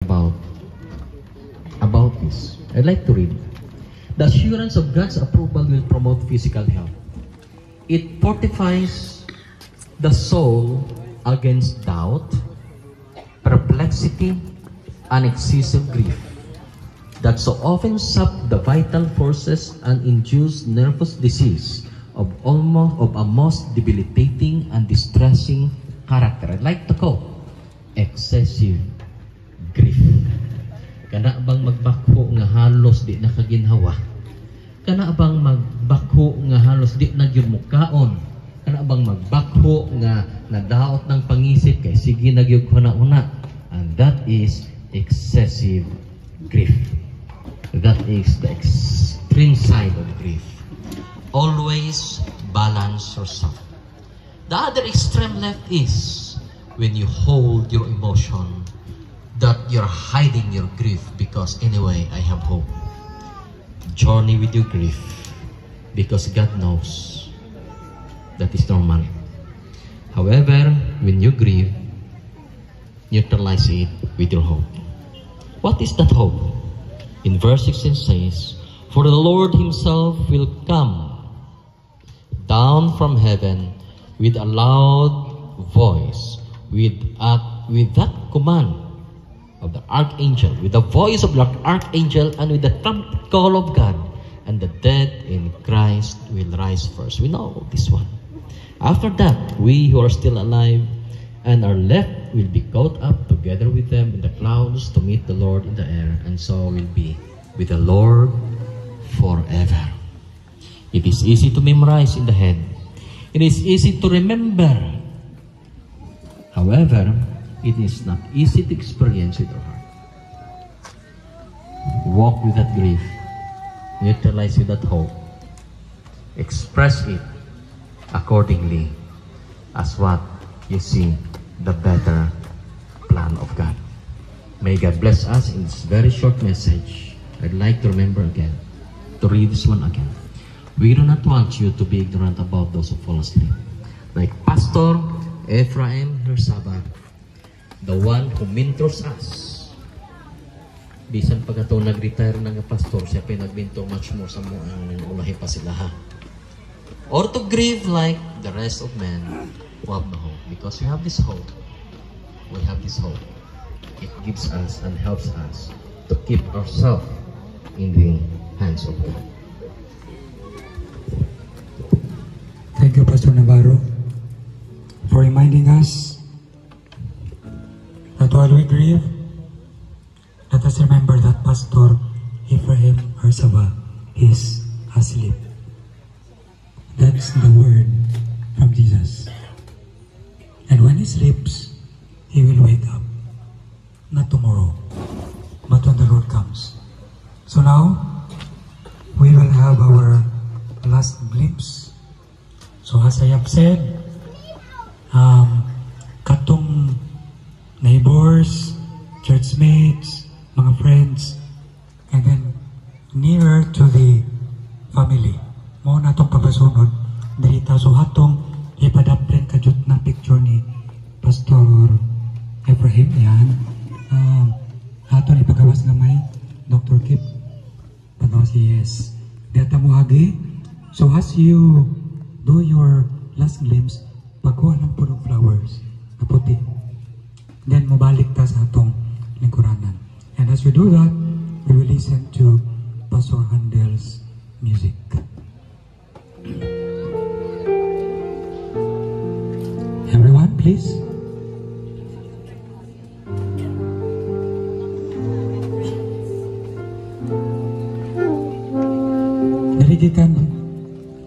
about this. I'd like to read. The assurance of God's approval will promote physical health. It fortifies the soul against doubt, perplexity, and excessive grief that so often sap the vital forces and induce nervous disease of a most debilitating and distressing character. I'd like to quote, excessive grief. Kana bang magbakho nga halos di nakaginhawa? Kana bang magbakho nga halos di na gyud mukaon? Kana bang magbakho nga nadaot ng pangisip kay sige na gyud una? And that is excessive grief. That is the extreme side of grief. Always balance yourself. The other extreme left is when you hold your emotion that you're hiding your grief because anyway, I have hope. Journey with your grief because God knows that is normal. However, when you grieve, neutralize it with your hope. What is that hope? In verse 16 says, for the Lord himself will come down from heaven with a loud voice, with that command of the archangel, with the voice of the archangel, and with the trumpet call of God, and the dead in Christ will rise first. We know this one. After that, we who are still alive and are left will be caught up together with them in the clouds to meet the Lord in the air, and so will be with the Lord forever. It is easy to memorize in the head. It is easy to remember. However, it is not easy to experience with our heart. Walk with that grief. Neutralize with that hope. Express it accordingly as what you see the better plan of God. May God bless us in this very short message. I'd like to remember again, to read this one again. We do not want you to be ignorant about those who fall asleep. Like Pastor Ephraim Hersaba, the one who mentors us. Bisan pag ito nag-retire na nga pastor, siya pa nag-mentor much more sa mga ulahi pa sila ha. Or to grieve like the rest of men who have no hope. Because we have this hope. We have this hope. It gives us and helps us to keep ourselves in the hands of God. Thank you, Pastor Navarro, for reminding us that while we grieve, let us remember that Pastor Ephraim Hersaba is asleep. That's the word from Jesus. And when he sleeps, he will wake up. Not tomorrow, but when the Lord comes. So now, we will have our last glimpse. So as I have said, katong neighbors, churchmates, mga friends, and then nearer to the family. Mo na itong pagpasunod, dahita so hatong ipadapren kajut na picture ni Pastor Ephraim yan. Hatong ipagawas gamay, Dr. Kip, pagawas yes. Data mo agi, so as you do your last glimpse, pagkuha ng puno flowers na puti. Then mabalik ta sa atong lingkuranan. And as we do that, we will listen to Pastor Handel's music. Everyone, please. Dari gikan,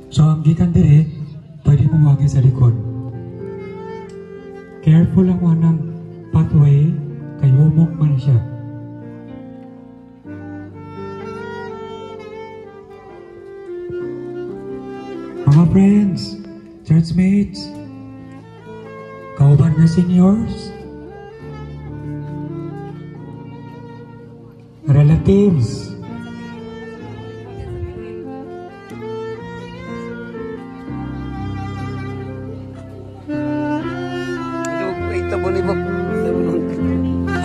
so ang gikan dire, pwede mo wagi sa likod. Careful lang wanang pathway, kay humok man siya. Mga friends, churchmates, kauban na seniors, relatives,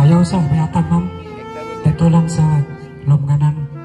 ayaw sa mayatag ma'am. lang sa loob nga ng